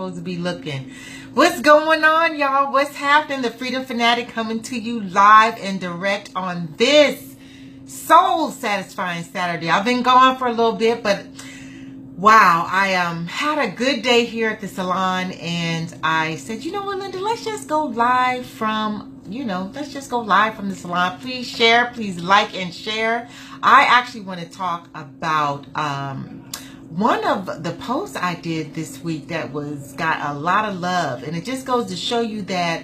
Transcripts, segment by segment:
supposed to be looking. What's going on, y'all? What's happening? The Freedom Fanatic coming to you live and direct on this soul satisfying Saturday. I've been gone for a little bit, but wow, I had a good day here at the salon, and I said, you know what, Linda, let's just go live from, let's just go live from the salon. Please share, please like and share. I actually want to talk about one of the posts I did this week that got a lot of love, and it just goes to show you that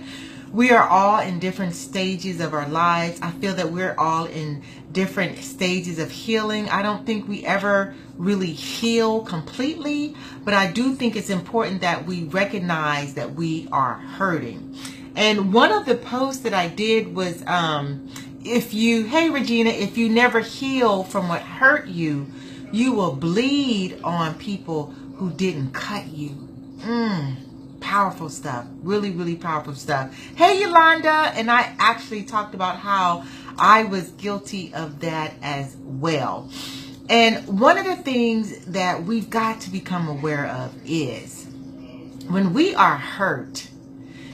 we are all in different stages of our lives. I feel that we're all in different stages of healing. I don't think we ever really heal completely, but I do think it's important that we recognize that we are hurting. And one of the posts that I did was, hey Regina, if you never heal from what hurt you, you will bleed on people who didn't cut you. Powerful stuff. Really, really powerful stuff. Hey Yolanda, and I actually talked about how I was guilty of that as well. And one of the things that we've got to become aware of is when we are hurt,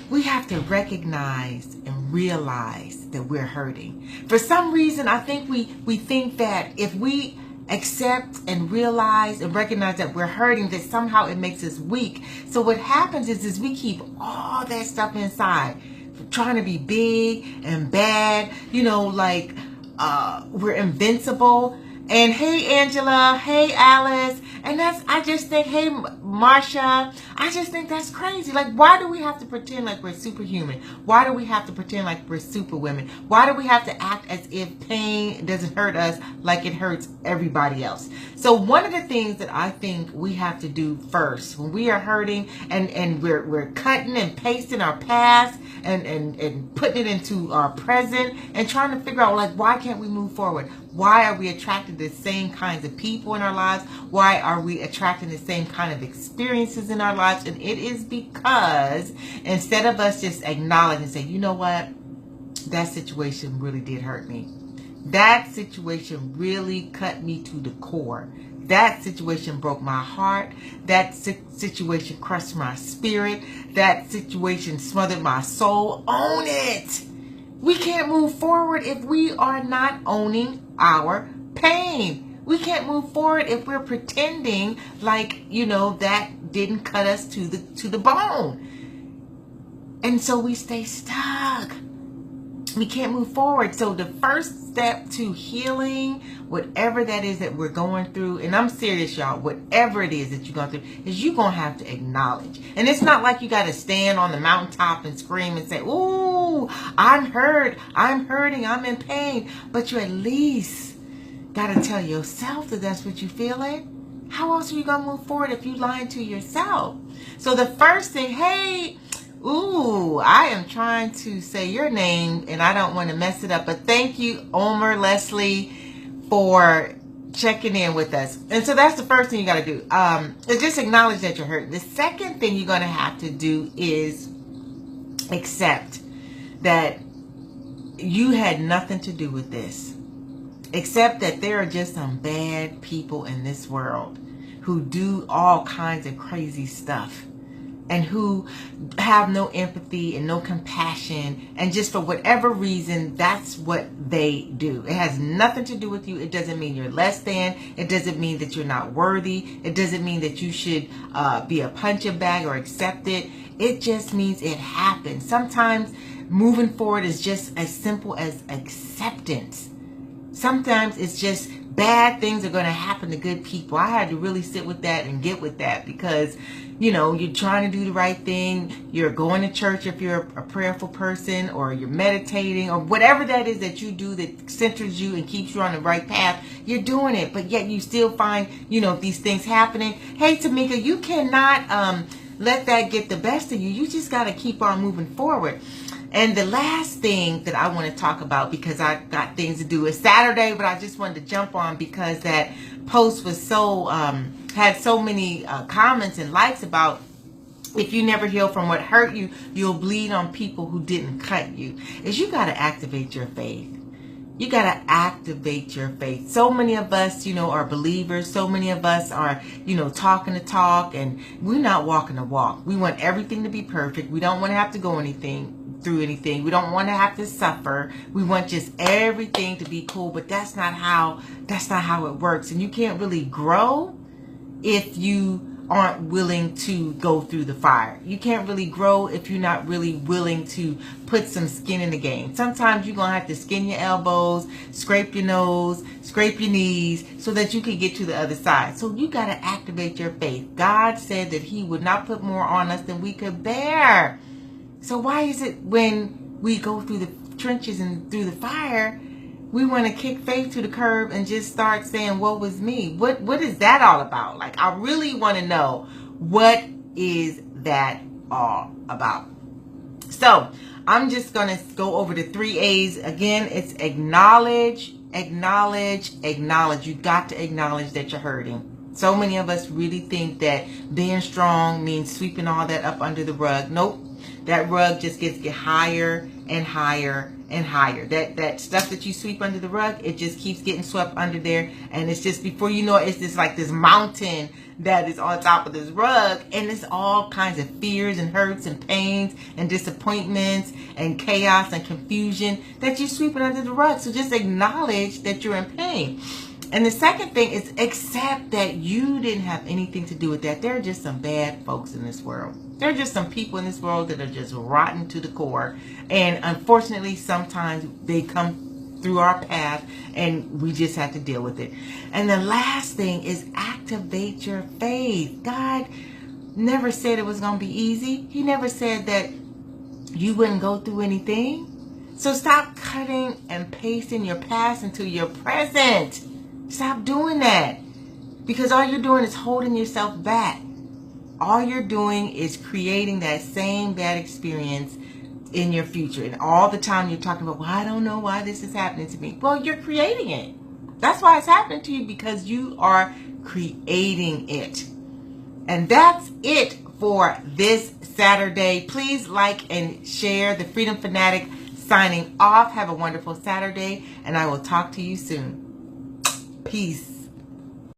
we have to recognize and realize that we're hurting. For some reason, I think we think that if we accept and realize and recognize that we're hurting, that somehow it makes us weak. So what happens is we keep all that stuff inside, trying to be big and bad, like we're invincible. And hey Angela, hey Alice, and I just think, hey Marsha, I just think that's crazy. Like, why do we have to pretend like we're superhuman? Why do we have to pretend like we're superwomen? Why do we have to act as if pain doesn't hurt us like it hurts everybody else? So one of the things that I think we have to do first when we are hurting and we're cutting and pasting our past and putting it into our present and trying to figure out, like, why can't we move forward? Why are we attracted to the same kinds of people in our lives? Why are we attracting the same kind of experiences in our lives? And it is because instead of us just acknowledging and say, you know what, that situation really did hurt me. That situation really cut me to the core. That situation broke my heart. That situation crushed my spirit. That situation smothered my soul. Own it. We can't move forward if we are not owning our pain. We can't move forward if we're pretending like, that didn't cut us to the bone. And so we stay stuck. We can't move forward. So the first step to healing, whatever that is that we're going through, and I'm serious, y'all, whatever it is that you're going through, is you're going to have to acknowledge. And it's not like you got to stand on the mountaintop and scream and say, ooh, I'm hurt, I'm hurting, I'm in pain. But you at least got to tell yourself that that's what you're feeling. How else are you going to move forward if you're lying to yourself? So the first thing, hey, ooh, I am trying to say your name and I don't want to mess it up, but thank you, Omer Leslie, for checking in with us. And so that's the first thing you got to do, is just acknowledge that you're hurt. The second thing you're going to have to do is accept that you had nothing to do with this. Accept that there are just some bad people in this world who do all kinds of crazy stuff, and who have no empathy and no compassion, and just for whatever reason, that's what they do. It has nothing to do with you. It doesn't mean you're less than. It doesn't mean that you're not worthy. It doesn't mean that you should be a punching bag or accept it. It just means it happens. Sometimes moving forward is just as simple as acceptance. Sometimes it's just bad things are going to happen to good people. I had to really sit with that and get with that because, you're trying to do the right thing. You're going to church if you're a prayerful person, or you're meditating, or whatever that is that you do that centers you and keeps you on the right path. You're doing it, but yet you still find, these things happening. Hey, Tamika, you cannot let that get the best of you. You just got to keep on moving forward. And the last thing that I want to talk about, because I got things to do, is Saturday, but I just wanted to jump on because that post was so, had so many comments and likes about, if you never heal from what hurt you, you'll bleed on people who didn't cut you. Is you got to activate your faith. You got to activate your faith. So many of us, are believers. So many of us are, talking the talk, and we're not walking the walk. We want everything to be perfect. We don't want to have to go through anything. We don't want to have to suffer. We want just everything to be cool, but that's not how it works. And you can't really grow if you aren't willing to go through the fire. You can't really grow if you're not really willing to put some skin in the game. Sometimes you're going to have to skin your elbows, scrape your nose, scrape your knees so that you can get to the other side. So you got to activate your faith. God said that he would not put more on us than we could bear. So why is it when we go through the trenches and through the fire, we want to kick faith to the curb and just start saying, woe was me? What is that all about? Like, I really want to know, what is that all about? So I'm just going to go over the 3 A's. Again, it's acknowledge, acknowledge, acknowledge. You got to acknowledge that you're hurting. So many of us really think that being strong means sweeping all that up under the rug. Nope. That rug just gets higher and higher and higher. That stuff that you sweep under the rug, it just keeps getting swept under there. And it's just, before you know it, it's just like this mountain that is on top of this rug. And it's all kinds of fears and hurts and pains and disappointments and chaos and confusion that you're sweeping under the rug. So just acknowledge that you're in pain. And the second thing is, accept that you didn't have anything to do with that. There are just some bad folks in this world. There are just some people in this world that are just rotten to the core. And unfortunately, sometimes they come through our path and we just have to deal with it. And the last thing is, activate your faith. God never said it was going to be easy. He never said that you wouldn't go through anything. So stop cutting and pasting your past into your present. Stop doing that, because all you're doing is holding yourself back. All you're doing is creating that same bad experience in your future. And all the time you're talking about, well, I don't know why this is happening to me. Well, you're creating it. That's why it's happening to you, because you are creating it. And that's it for this Saturday. Please like and share. The Freedom Fanatic signing off. Have a wonderful Saturday, and I will talk to you soon. Peace.